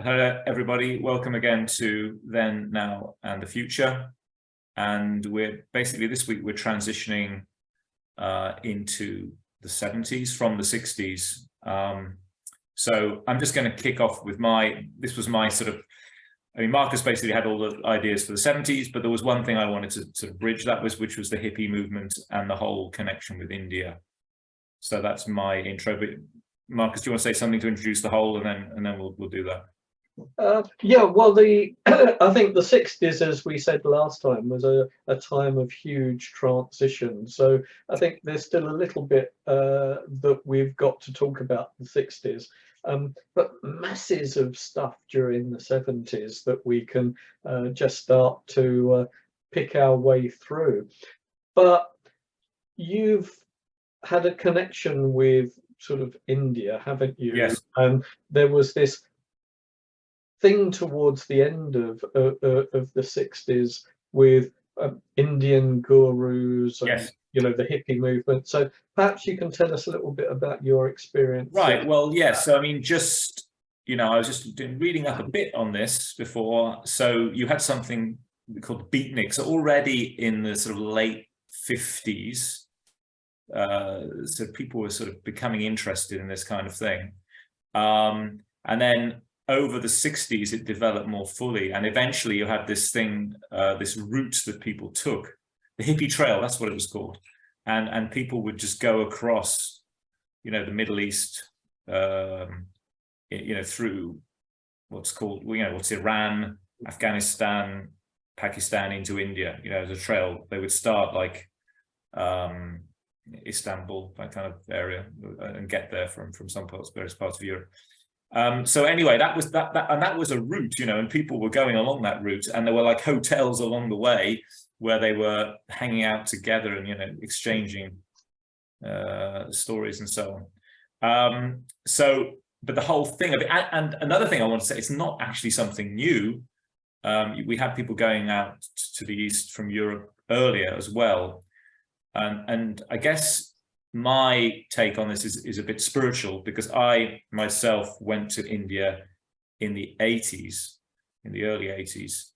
Hello, everybody. Welcome again to Then, Now, and the Future. And we're basically this week we're transitioning into the 70s from the 60s. So I'm just going to kick off with this was my sort of, I mean, Marcus basically had all the ideas for the 70s, but there was one thing I wanted to sort of bridge which was the hippie movement and the whole connection with India. So that's my intro. But Marcus, do you want to say something to introduce the whole, and then we'll do that? Yeah, well, I think the 60s, as we said last time, was a time of huge transition. So I think there's still a little bit that we've got to talk about the 60s, but masses of stuff during the 70s that we can just start to pick our way through. But you've had a connection with sort of India, haven't you? Yes. And there was this thing towards the end of the 60s with Indian gurus and, yes, the hippie movement. So perhaps you can tell us a little bit about your experience. Right. Well, yes. So I mean, I was just reading up a bit on this before. So you had something called beatniks already in the sort of late 50s. So people were sort of becoming interested in this kind of thing. And then over the 60s, it developed more fully. And eventually you had this thing, this route that people took, the hippie trail, that's what it was called. And people would just go across, the Middle East, through what's called, what's Iran, Afghanistan, Pakistan into India, as a trail. They would start like Istanbul, that kind of area, and get there from some various parts of Europe. So anyway, that was that was a route, and people were going along that route, and there were like hotels along the way where they were hanging out together and exchanging stories and so on. But the whole thing of it, and another thing I want to say, it's not actually something new. We had people going out to the east from Europe earlier as well, and I guess my take on this is a bit spiritual, because I myself went to India in the 80s, in the early 80s,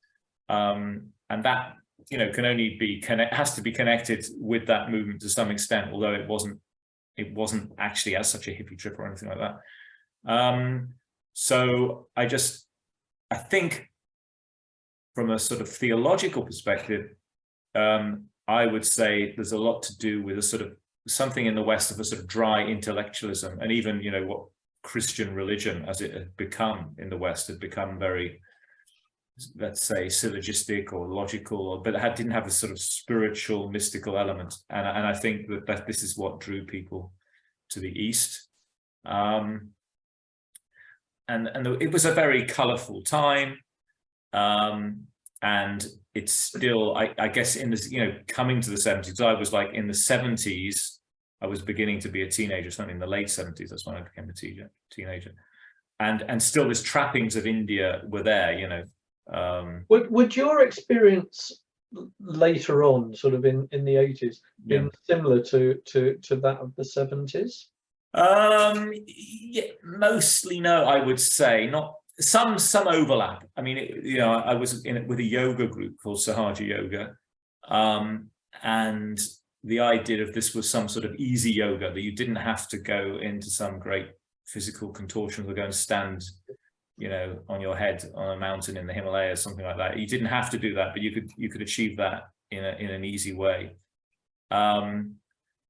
and that can only be has to be connected with that movement to some extent, although it wasn't actually as such a hippie trip or anything like that. So I think from a sort of theological perspective, I would say there's a lot to do with a sort of something in the West of a sort of dry intellectualism, and even what Christian religion as it had become in the West had become very, let's say, syllogistic or logical, but it didn't have a sort of spiritual, mystical element. And I think that this is what drew people to the East. And it was a very colorful time, and it's still, I guess, in this, coming to the 70s, I was like in the 70s, I was beginning to be a teenager, something in the late 70s, that's when I became a teenager. And still this trappings of India were there, Would your experience later on, sort of in the 80s, been similar to that of the 70s? Yeah, mostly no, I would say. Not some overlap. I mean, I was in it with a yoga group called Sahaja Yoga, and the idea of this was some sort of easy yoga, that you didn't have to go into some great physical contortions or go and stand, on your head on a mountain in the Himalayas, something like that. You didn't have to do that, but you could achieve that in an easy way.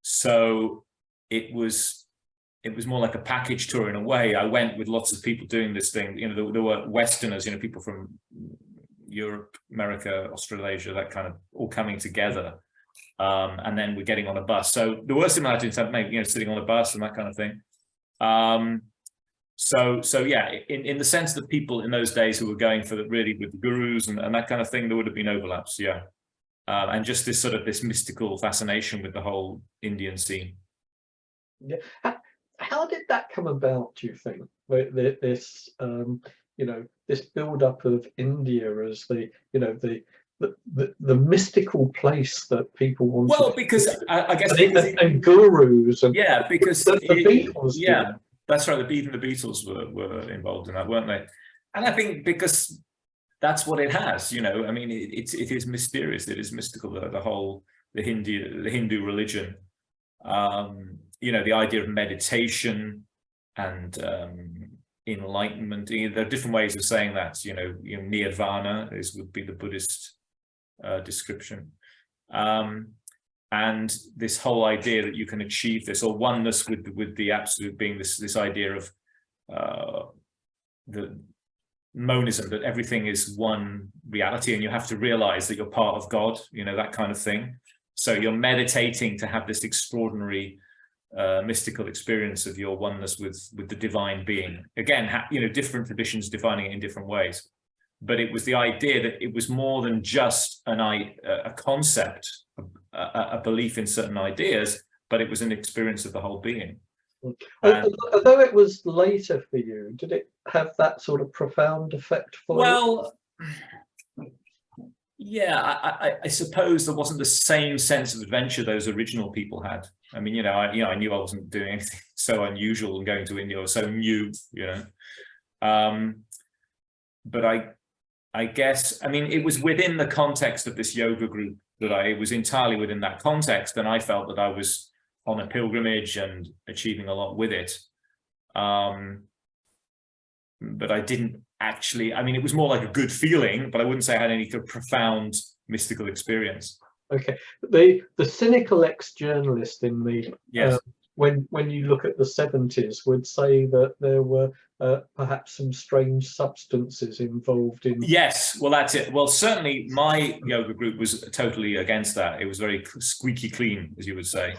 So it was more like a package tour in a way. I went with lots of people doing this thing. There were Westerners, people from Europe, America, Australasia, that kind of all coming together. And then we're getting on a bus. So there were similarities, maybe, sitting on a bus and that kind of thing. So yeah, in the sense that people in those days who were going for really with the gurus and that kind of thing, there would have been overlaps, yeah. And just this mystical fascination with the whole Indian scene. Yeah. How did that come about, do you think? This this build-up of India as the mystical place that people wanted. Well, because I guess and gurus and because the Beatles. Yeah, that's right. Even the Beatles were involved in that, weren't they? And I think because that's what it has, you know, I mean, it is mysterious, it is mystical, the Hindu religion, you know, the idea of meditation and enlightenment. You know, there are different ways of saying that, you know, nirvana would be the Buddhist description. And this whole idea that you can achieve this, or oneness with the absolute being, this idea of the monism, that everything is one reality and you have to realize that you're part of God, you know, that kind of thing. So you're meditating to have this extraordinary mystical experience of your oneness with the divine being. Again, you know, different traditions defining it in different ways, but it was the idea that it was more than just a concept, a belief in certain ideas, but it was an experience of the whole being. Although it was later for you, did it have that sort of profound effect for you? Well, yeah, I suppose there wasn't the same sense of adventure those original people had. I mean, you know, I knew I wasn't doing anything so unusual and going to India or so new, you know. But I guess, I mean, it was within the context of this yoga group that it was entirely within that context, and I felt that I was on a pilgrimage and achieving a lot with it. But I didn't actually, I mean, it was more like a good feeling, but I wouldn't say I had any profound mystical experience. Okay, the cynical ex-journalist in me, yes, when you look at the 70s, would say that there were perhaps some strange substances involved in. Yes, well, that's it. Well, certainly my yoga group was totally against that. It was very squeaky clean, as you would say.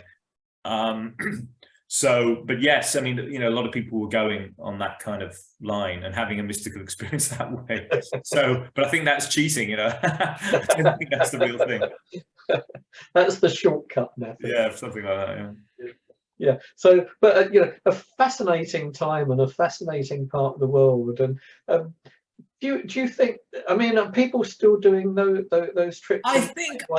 So, but yes, I mean, you know, a lot of people were going on that kind of line and having a mystical experience that way. So, but I think that's cheating, you know. I don't think that's the real thing. That's the shortcut method. Yeah, something like that. Yeah. Yeah. So, but you know, a fascinating time and a fascinating part of the world. And do you think? I mean, are people still doing those trips? I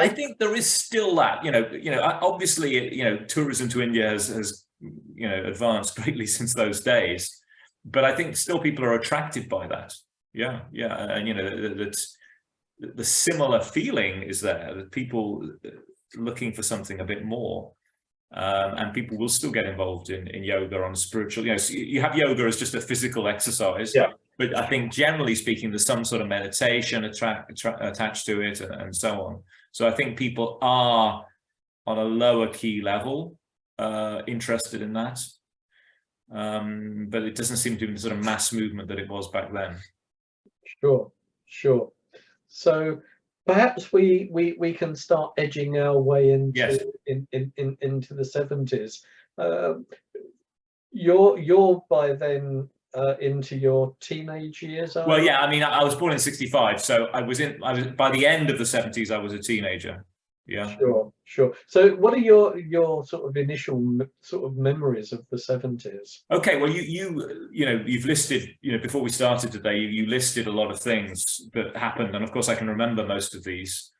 think there is still that. You know, obviously, you know, tourism to India has you know, advanced greatly since those days, but I think still people are attracted by that. Yeah, and you know, that the similar feeling is there, that people looking for something a bit more. And people will still get involved in yoga on a spiritual, you know, so you have yoga as just a physical exercise, yeah. But I think generally speaking, there's some sort of meditation attached to it and so on. So I think people are on a lower key level interested in that. But it doesn't seem to be the sort of mass movement that it was back then. Sure. So perhaps we can start edging our way into yes. into the 70s. You're by then into your teenage years. Well, yeah, I mean, I was born in 65, so I was by the end of the 70s, I was a teenager. Yeah. Sure. So what are your sort of initial sort of memories of the 70s? Okay, well, you know, you've listed, you know, before we started today, you listed a lot of things that happened, and of course I can remember most of these.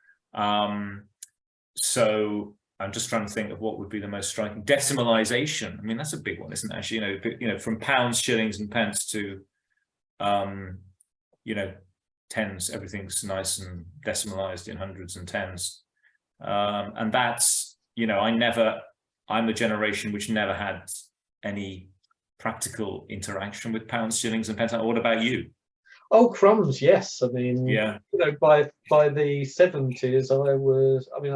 So I'm just trying to think of what would be the most striking. Decimalization. I mean, that's a big one, isn't it? Actually, you know, from pounds, shillings, and pence to, you know, tens. Everything's nice and decimalized in hundreds and tens. And that's, you know, I'm a generation which never had any practical interaction with pounds, shillings, and pence. What about you? Oh, crumbs, yes. I mean, yeah, you know, by the 70s, I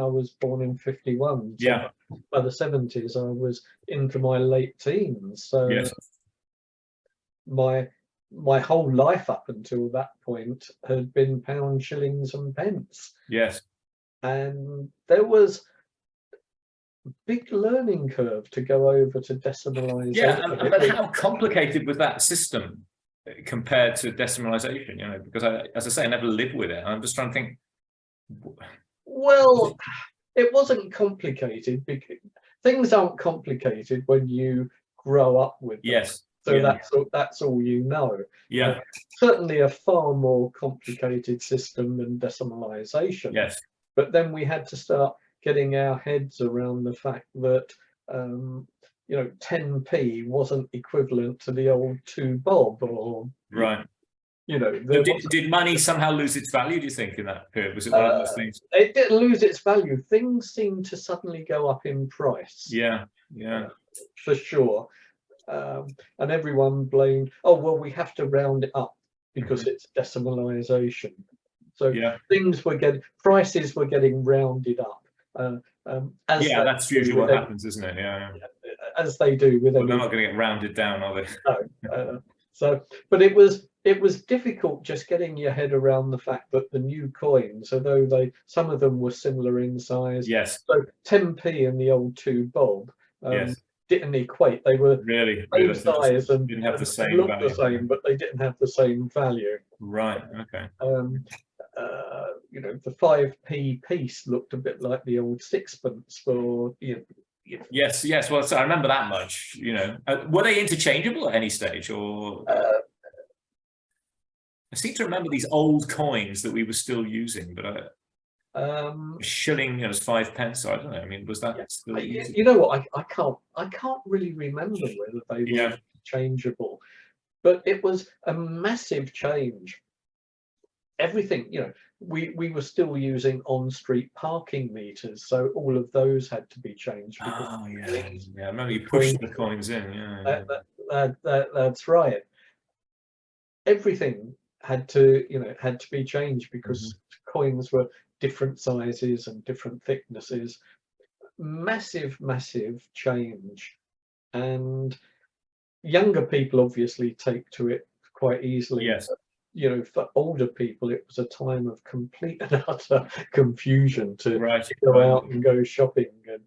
was born in 51. So yeah. by the 70s, I was into my late teens. So yes. my whole life up until that point had been pounds, shillings, and pence. Yes. And there was a big learning curve to go over to decimalization. Yeah, but how complicated was that system compared to decimalization? You know, because as I say, I never lived with it. I'm just trying to think. Well, it wasn't complicated because things aren't complicated when you grow up with them. Yes. So yeah. That's all you know. Yeah. Certainly a far more complicated system than decimalization. Yes. But then we had to start getting our heads around the fact that, you know, 10p wasn't equivalent to the old 2 bob or right. You know, So there did money somehow lose its value, do you think, in that period? Was it one of those things? it didn't lose its value. Things seemed to suddenly go up in price. Yeah, yeah. For sure. And everyone blamed, oh, well, we have to round it up because it's decimalization. So Yeah. prices were getting rounded up. As Yeah, that's usually what happens, isn't it? Yeah. As they do with Well, they're not going to get rounded down, are they? No. So, but it was difficult just getting your head around the fact that the new coins, although some of them were similar in size. Yes. So 10p and the old 2 bob Yes. didn't equate. They were really same size and didn't have the same looked value. the same, but they didn't have the same value. Right. Okay. You know, the 5p piece looked a bit like the old sixpence for Yes. Well, so I remember that much. You know, were they interchangeable at any stage, or? I seem to remember these old coins that we were still using, but a shilling, was 5 pence. So I don't know. I mean, was that still you know what? I can't really remember whether they were changeable, but it was a massive change. Everything, we were still using on-street parking meters, so all of those had to be changed. Oh yeah. I remember you pushed the coins in. Yeah. That's right. Everything had to be changed because coins were different sizes and different thicknesses. Massive change, and younger people obviously take to it quite easily. Yes. For older people, it was a time of complete and utter confusion to go out and go shopping, and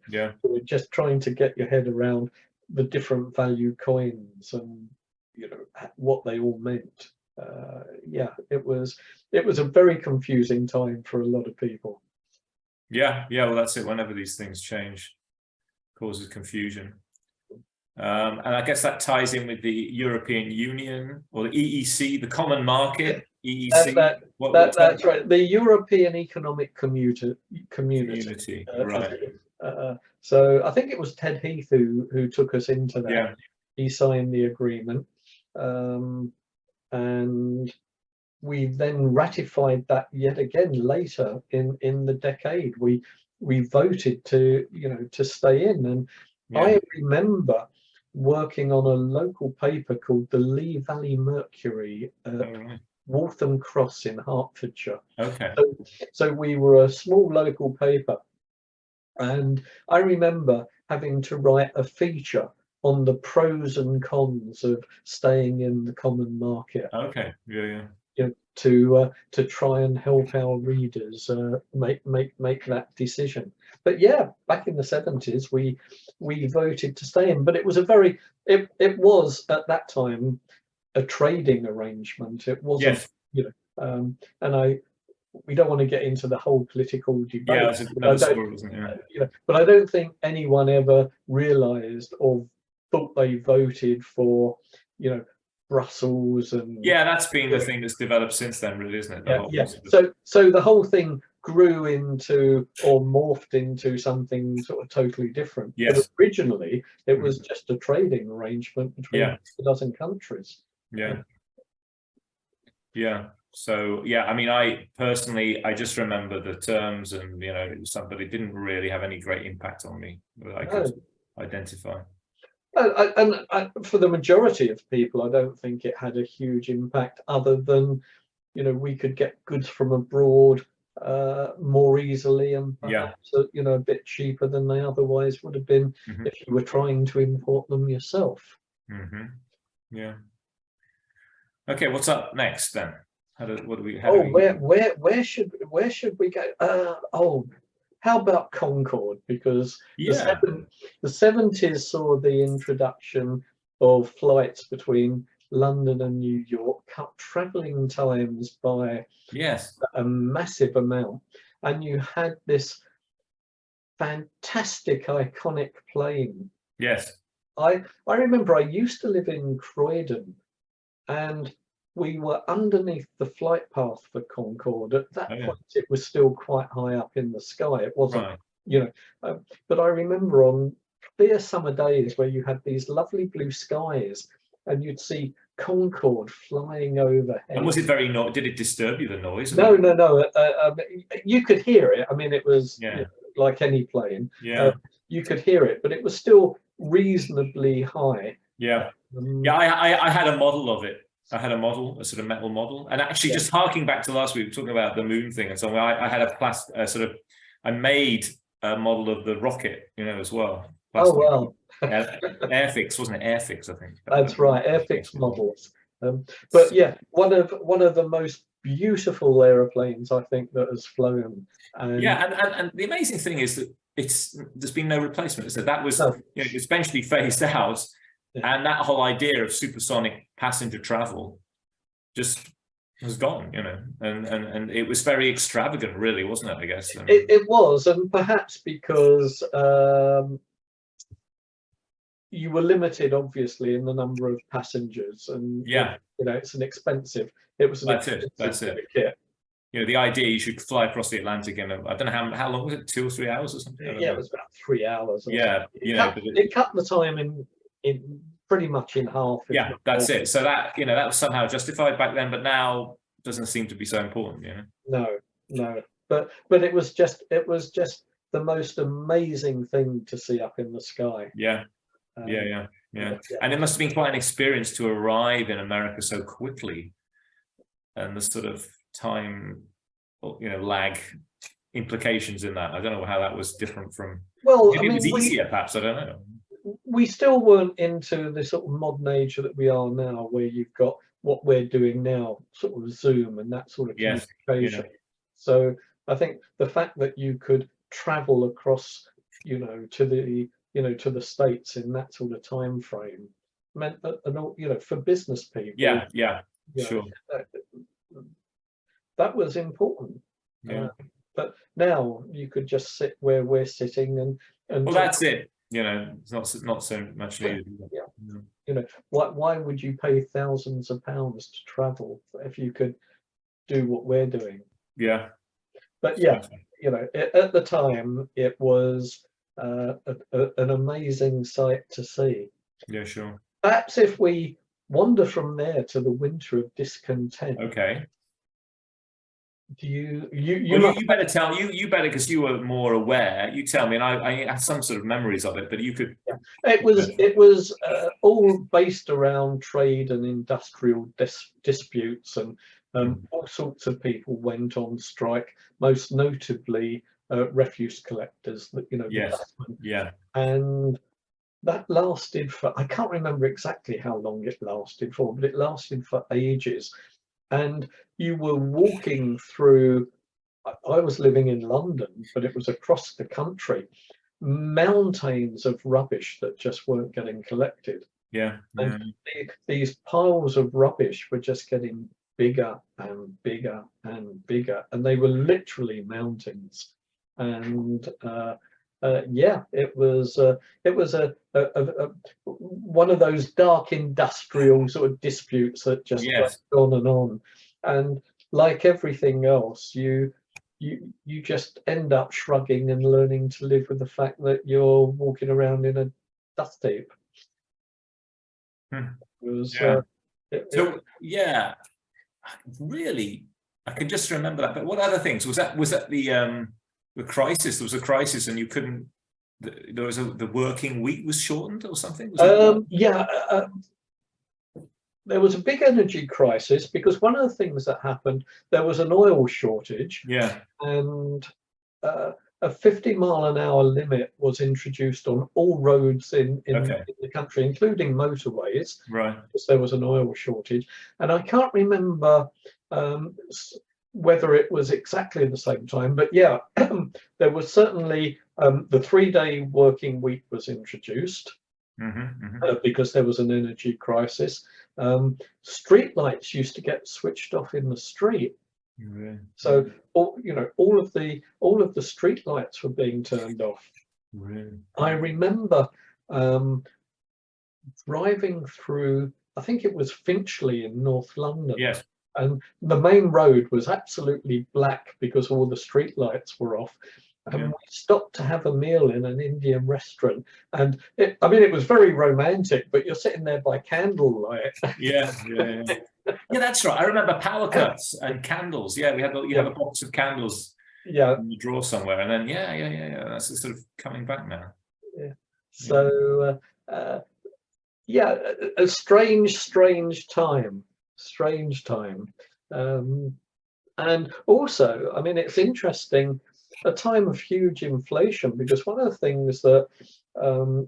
just trying to get your head around the different value coins and what they all meant. It was a very confusing time for a lot of people. Well, that's it. Whenever these things change, causes confusion. And I guess that ties in with the European Union, or the EEC, the Common Market. EEC. That's right. The European Economic Community. Right. So I think it was Ted Heath who took us into that. Yeah. He signed the agreement, and we then ratified that yet again later in the decade. We voted to stay in, and I remember working on a local paper called the Lee Valley Mercury at Waltham Cross in Hertfordshire. Okay. So we were a small local paper, and I remember having to write a feature on the pros and cons of staying in the common market. Okay. Yeah. To try and help our readers make that decision. But back in the 70s, we voted to stay in. But it was it was at that time a trading arrangement. It wasn't, and we don't want to get into the whole political debate. But I don't think anyone ever realised or thought they voted for, Brussels and that's been the thing that's developed since then, really, isn't it? So the whole thing grew into or morphed into something sort of totally different. But originally it was just a trading arrangement between a dozen countries. So I mean, I personally just remember the terms, and somebody didn't really have any great impact on me that I could identify. And for the majority of people, I don't think it had a huge impact, other than we could get goods from abroad more easily, and perhaps a bit cheaper than they otherwise would have been if you were trying to import them yourself. Okay, what's up next then? Where should we go? How about Concorde? Because the 70s saw the introduction of flights between London and New York, cut travelling times by a massive amount, and you had this fantastic, iconic plane. I remember I used to live in Croydon, and we were underneath the flight path for Concorde. At that point, it was still quite high up in the sky. It wasn't, but I remember on clear summer days where you had these lovely blue skies, and you'd see Concorde flying overhead. And was it very did it disturb you, the noise? No, no, no. You could hear it. I mean, it was Yeah. you know, like any plane. Yeah. You could hear it, but it was still reasonably high. Yeah. Yeah, I had a model of it. I had a model, a sort of metal model. And actually, just harking back to last week, we were talking about the moon thing and so on. I had I made a model of the rocket, you know, as well. Oh, well. Airfix, wasn't it? Airfix, I think. That's right, Airfix models. But yeah, one of the most beautiful aeroplanes I think that has flown. And and the amazing thing is that there's been no replacement. So that was it's eventually phased out, and that whole idea of supersonic passenger travel just has gone, you know, and it was very extravagant, really, wasn't it? I guess it was, and perhaps because you were limited, obviously, in the number of passengers, and you know, it's an expensive. It was an expensive ticket. You know, the idea you should fly across the Atlantic in I don't know how long was it, 2 or 3 hours or something? Yeah, it was about 3 hours. Yeah, it cut the time in pretty much in half. Yeah, that's it. So that, you know, that was somehow justified back then, but now doesn't seem to be so important, you know. No, but it was just the most amazing thing to see up in the sky. Yeah. And it must have been quite an experience to arrive in America so quickly, and the sort of time, you know, lag implications in that. I don't know how that was different from. Well, maybe it was easier, perhaps. I don't know. We still weren't into the sort of modern age that we are now, where you've got what we're doing now, sort of Zoom and that sort of communication. So I think the fact that you could travel across, you know, to the States in that sort of time frame meant that, you know, for business people. Yeah, sure. That was important. Yeah. But now you could just sit where we're sitting and well, that's it. You know, it's not so much needed. Yeah. You know, why would you pay thousands of pounds to travel if you could do what we're doing? Yeah. But yeah, you know, at the time it was an amazing sight to see. Yeah, sure. Perhaps if we wander from there to the winter of discontent. Okay. Do you better tell you better, because you were more aware. You tell me, and I have some sort of memories of it, but you could. Yeah. It was all based around trade and industrial disputes, and all sorts of people went on strike. Most notably, refuse collectors. That, you know. Yeah. And that lasted for, I can't remember exactly how long it lasted for, but it lasted for ages. And you were walking through, I was living in London, but it was across the country, mountains of rubbish that just weren't getting collected. Yeah. And these piles of rubbish were just getting bigger and bigger and bigger, and they were literally mountains. And it was one of those dark industrial sort of disputes that just went on and on. And like everything else, you just end up shrugging and learning to live with the fact that you're walking around in a dust heap. Really, I can just remember that. But what other things was that? Was that the crisis? There was a crisis, and you couldn't. There was the working week was shortened or something. There was a big energy crisis because one of the things that happened, there was an oil shortage. Yeah. And a 50-mile-an-hour limit was introduced on all roads in the country, including motorways. Right. Because there was an oil shortage. And I can't remember whether it was exactly the same time, but yeah, there was certainly the 3-day working week was introduced. Because there was an energy crisis. Street lights used to get switched off in the street. So all of the street lights were being turned off. I remember driving through, I think it was Finchley in North London. Yes. And the main road was absolutely black because all the street lights were off. and Yeah. we stopped to have a meal in an Indian restaurant. And I mean, it was very romantic, but you're sitting there by candlelight. Yeah, yeah, yeah. Yeah, that's right. I remember power cuts and candles. Yeah, you have a box of candles Yeah. in the drawer somewhere, and then yeah. That's sort of coming back now. Yeah. So yeah, a strange time, and also, I mean, it's interesting, a time of huge inflation, because one of the things that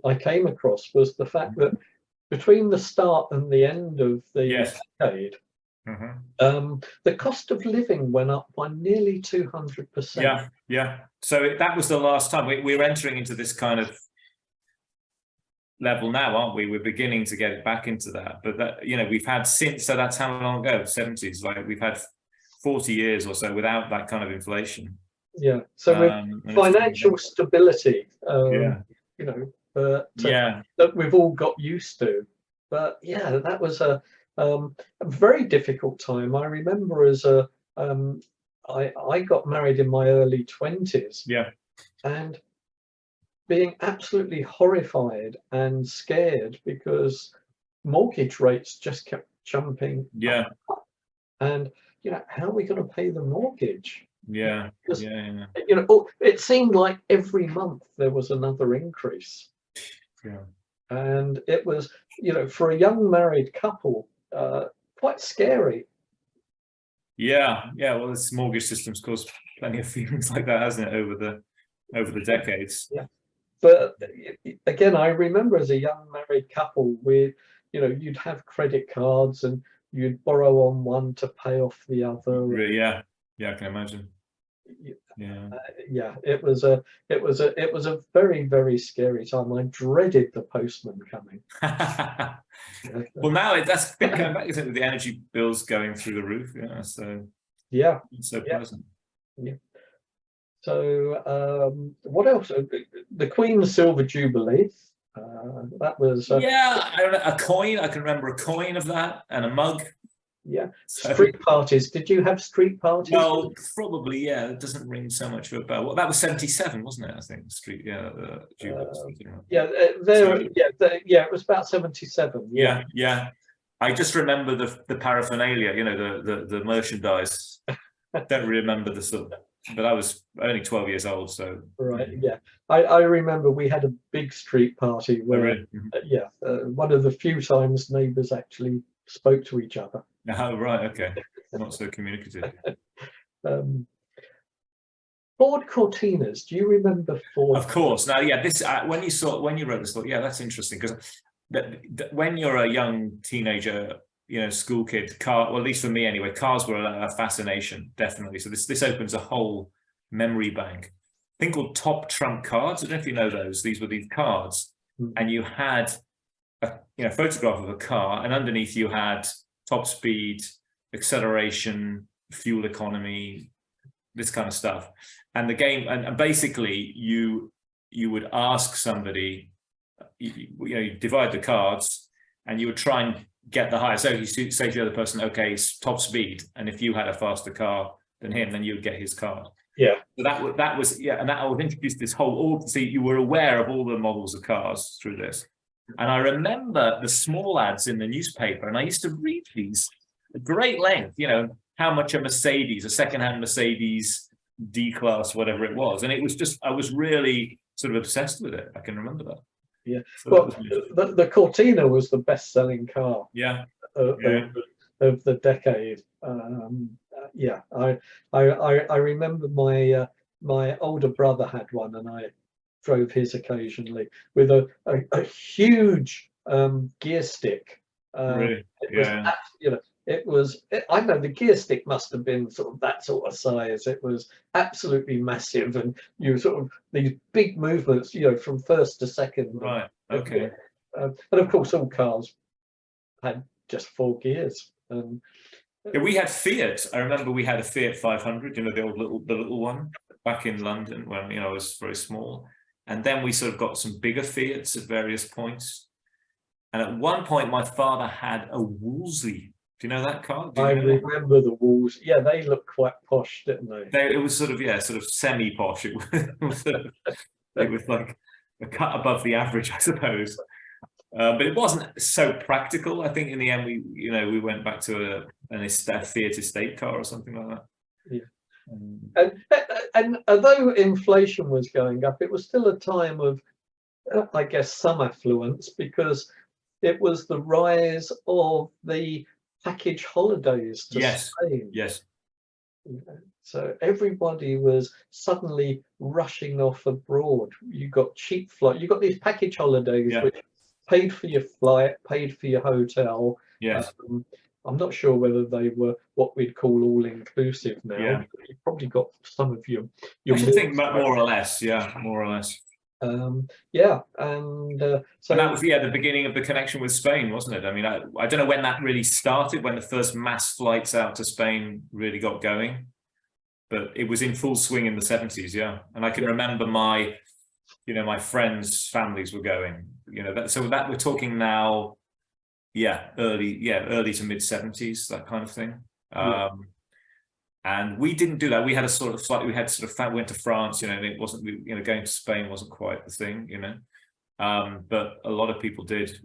I came across was the fact that between the start and the end of the Yes. decade, Mm-hmm. the cost of living went up by nearly 200%. Yeah. So that was the last time we're entering into this kind of level now, aren't we? We're beginning to get it back into that, but that, you know, we've had since, so that's how long ago? 70s, like we've had 40 years or so without that kind of inflation. Yeah. So with financial stability, yeah, you know, yeah, that we've all got used to. But yeah, that was a very difficult time. I remember as I got married in my early 20s. yeah, And being absolutely horrified and scared because mortgage rates just kept jumping yeah, up. And you know, how are we going to pay the mortgage? yeah, Because, yeah. you know, it seemed like every month there was another increase. Yeah. And it was, you know, for a young married couple, quite scary. Yeah. Well, this mortgage system's caused plenty of feelings like that, hasn't it, over the decades? Yeah. But again, I remember as a young married couple, you know, you'd have credit cards and you'd borrow on one to pay off the other. Yeah, I can imagine. Yeah, it was a very, very scary time. I dreaded the postman coming. Well, now that's been going back, isn't it, with the energy bills going through the roof? Yeah, so yeah, it's so pleasant. Yeah. So what else? The Queen's Silver Jubilee. That was yeah, I don't know, a coin. I can remember a coin of that and a mug. Yeah, street parties. Did you have street parties? Well, probably, yeah. It doesn't ring so much of a bell. Well, that was 77, wasn't it? I think street, yeah, yeah, it was about 77. Yeah. I just remember the paraphernalia, you know, the merchandise. Don't remember the sort of, but I was only 12 years old, so right. Yeah, I remember we had a big street party where, one of the few times neighbours actually spoke to each other. Oh, right, okay. Not so communicative. Ford Cortinas. Do you remember Ford? Of course. Now, yeah, this when you wrote this, thought, yeah, that's interesting, because when you're a young teenager, you know, school kid, well, at least for me anyway, cars were a fascination, definitely. So this opens a whole memory bank. A thing called top trump cards. I don't know if you know those. These were these cards, and you had a photograph of a car, and underneath you had top speed, acceleration, fuel economy, this kind of stuff. And the game, and basically you would ask somebody, you divide the cards, and you would try and get the highest. So you say to the other person, okay, top speed, and if you had a faster car than him, then you would get his card. Yeah. So that was and that would introduce this whole. See, you were aware of all the models of cars through this. And I remember the small ads in the newspaper, and I used to read these at great length, you know, how much a Mercedes, a secondhand Mercedes D-Class, whatever it was. And it was just, I was really sort of obsessed with it. I can remember that. Yeah. So well, the Cortina was the best-selling car. Yeah. Of the decade. Yeah. I remember my older brother had one, and I drove his occasionally with a huge gear stick. Really? It was, I know the gear stick must have been sort of that sort of size. It was absolutely massive, and you sort of these big movements, you know, from first to second. Right. Okay. And of course, all cars had just 4 gears. Yeah, we had Fiat. I remember we had a Fiat 500, you know, the little one back in London when, you know, I was very small. And then we sort of got some bigger Fiats at various points. And at one point, my father had a Wolseley Do you know that car? Do you I know that? remember the walls. Yeah, they look quite posh, didn't they? It was sort of, yeah, sort of semi posh. It was like a cut above the average, I suppose. But it wasn't so practical. I think in the end, we went back to a Fiat Estate car or something like that. Yeah. And although inflation was going up, it was still a time of, I guess, some affluence, because it was the rise of the package holidays to Yes. Spain. Yes. So everybody was suddenly rushing off abroad. You got cheap flight. You got these package holidays, Yeah. which paid for your flight, paid for your hotel. Yes. I'm not sure whether they were what we'd call all inclusive now. Yeah. You probably got some of your I should think more or less. Yeah, more or less. Yeah, and so And that was the beginning of the connection with Spain, wasn't it? I mean, I don't know when that really started, when the first mass flights out to Spain really got going, but it was in full swing in the 70s. Yeah, and I can remember my friends' families were going. So that we're talking now, early to mid 70s, that kind of thing. And we didn't do that. We had a sort of flight. We had went to France. And it wasn't. Going to Spain wasn't quite the thing. But a lot of people did.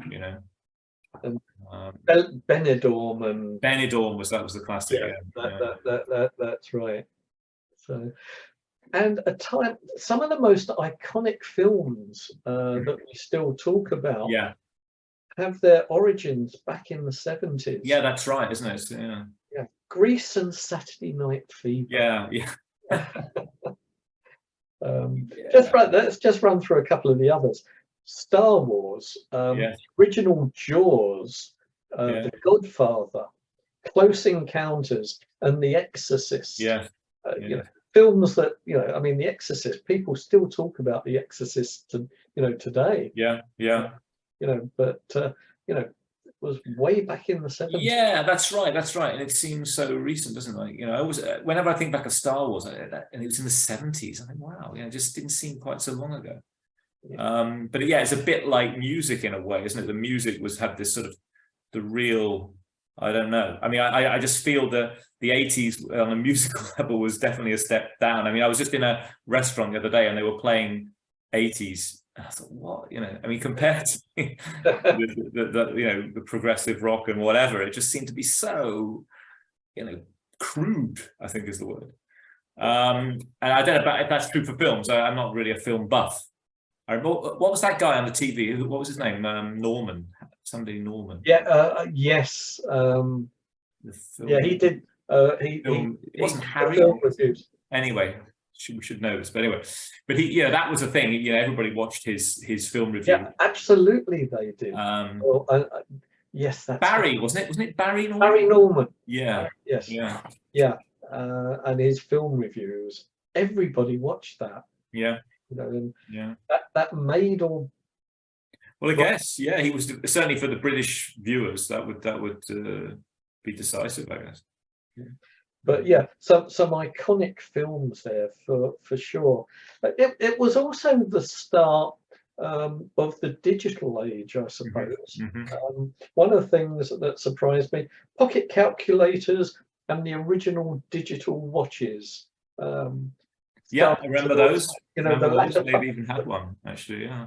Benidorm and Benidorm was the classic. That's right. So, and some of the most iconic films that we still talk about. Yeah. Have their origins back in the 70s. Yeah, that's right, isn't it? Yeah. Grease and Saturday Night Fever. Yeah. Let's just run through a couple of the others. Star Wars, original Jaws, The Godfather, Close Encounters, and The Exorcist. Films that I mean, The Exorcist. People still talk about The Exorcist, today. Yeah. But it was way back in the 70s. Yeah, that's right. And it seems so recent, doesn't it? I always, whenever I think back of Star Wars, and it was in the 70s, I think, wow, it just didn't seem quite so long ago. But it's a bit like music in a way, isn't it? The music had this sort of the real, I don't know. I mean, I just feel that the 80s on a musical level was definitely a step down. I mean, I was just in a restaurant the other day and they were playing 80s. I thought, what? I mean, compared to the progressive rock and whatever, it just seemed to be so, crude, I think is the word. And I don't know if that's true for films. I'm not really a film buff. What was that guy on the TV? What was his name? Norman. Somebody Norman. Yes. He did. It wasn't Harry. Anyway. We should know this, but anyway, that was a thing. Everybody watched his film review. Yeah, absolutely, they did. Yes, that's Barry, wasn't it Barry Norman? Barry Norman. Yeah. Yes. Yeah. And his film reviews, everybody watched that. Yeah. That made or. Well, I guess, he was certainly for the British viewers. That would be decisive, I guess. Yeah. But some iconic films there for sure. It was also the start of the digital age, I suppose. One of the things that surprised me: pocket calculators and the original digital watches. I remember those. They've even had one actually. Yeah.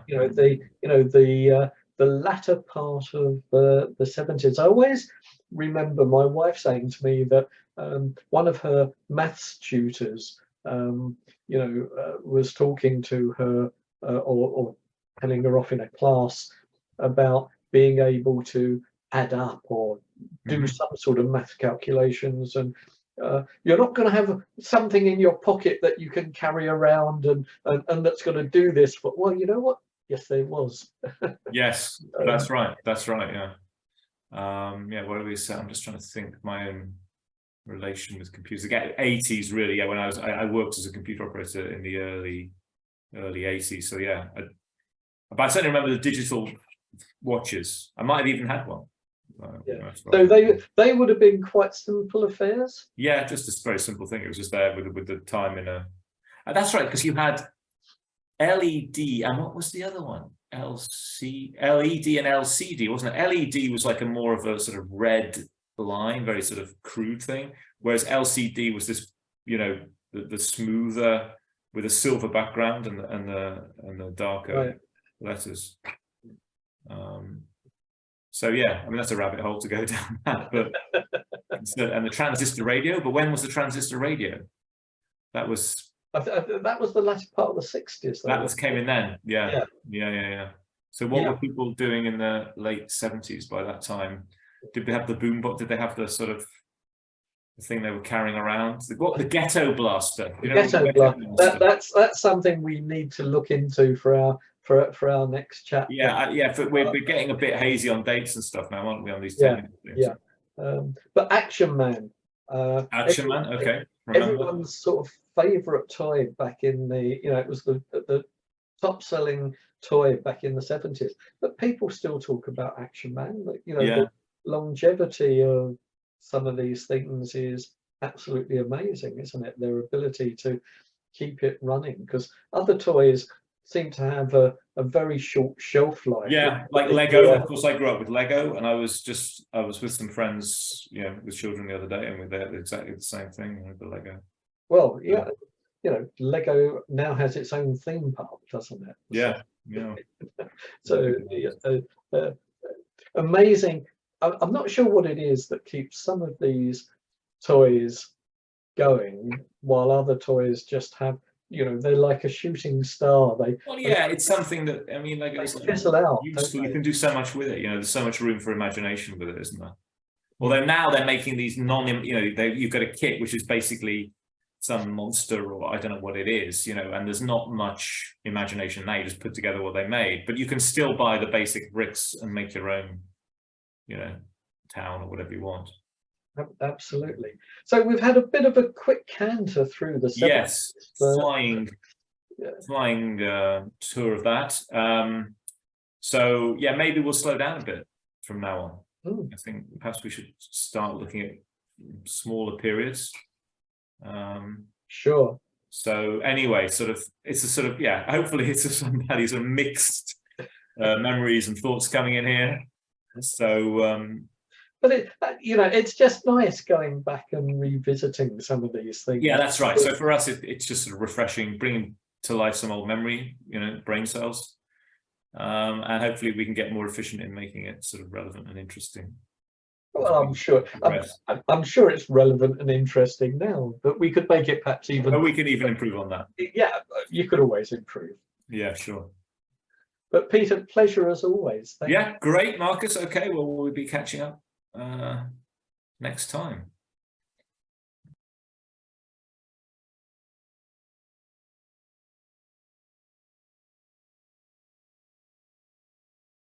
The latter part of the 70s. I always remember my wife saying to me that one of her maths tutors, was talking to her or telling her off in a class about being able to add up or do some sort of math calculations, and you're not going to have something in your pocket that you can carry around and that's going to do this. But well, you know what? Yes, there was. Yes, that's right. Yeah. What do we say? I'm just trying to think my own relation with computers. Again, 80s really. Yeah, when I worked as a computer operator in the early 80s. So but I certainly remember the digital watches. I might have even had one. So they would have been quite simple affairs. Yeah, just a very simple thing. It was just there with the time in a. And that's right, because you had LED and what was the other one? LED and LCD, wasn't it? LED was like a more of a sort of red line, very sort of crude thing. Whereas LCD was this, you know, the smoother with a silver background and the darker letters. So yeah, I mean that's a rabbit hole to go down that. But and the transistor radio. But when was the transistor radio? That was that was the latter part of the 60s. That was came in then. Yeah. So what were people doing in the late 70s by that time? Did they have the boombox? Did they have the sort of the thing they were carrying around? The ghetto blaster. You know, ghetto blaster. That's something we need to look into for our next chat. Yeah. We're getting a bit hazy on dates and stuff now, aren't we? On these things? But Action Man. Action Man. Okay. Remember. Everyone's sort of favourite toy back in the, you know, it was the top selling toy back in the 70s. But people still talk about Action Man. Like, you know, the longevity of some of these things is absolutely amazing, isn't it? Their ability to keep it running, because other toys seem to have a very short shelf life. Yeah, like Lego. Of course, I grew up with Lego, and I was with some friends, you know, with children the other day, and they're exactly the same thing with the Lego. Well, yeah, you know, Lego now has its own theme park, doesn't it? Yeah. So amazing. I'm not sure what it is that keeps some of these toys going while other toys just have, you know, they're like a shooting star. It's something that, I mean, like it's fizzle out. Useful. You can do so much with it. You know, there's so much room for imagination with it, isn't there? Although now they're making these you know, you've got a kit which is basically some monster, or I don't know what it is, you know, and there's not much imagination now. You just put together what they made, but you can still buy the basic bricks and make your own, you know, town or whatever you want. Absolutely. So we've had a bit of a quick canter through the 70s, flying tour of that. So yeah, maybe we'll slow down a bit from now on. I think perhaps we should start looking at smaller periods. Sure. So anyway, it's a sort of hopefully it's somebody sort of mixed memories and thoughts coming in here. So but you know, it's just nice going back and revisiting some of these things. Yeah, that's right. So for us, it's just sort of refreshing, bringing to life some old memory, you know, brain cells, and hopefully we can get more efficient in making it sort of relevant and interesting. Well, I'm sure it's relevant and interesting now, but we could make it perhaps even. Oh, we can even improve on that. Yeah, you could always improve. Yeah, sure. But Peter, pleasure as always. Thank you. Great, Marcus. Okay, well, we'll be catching up next time.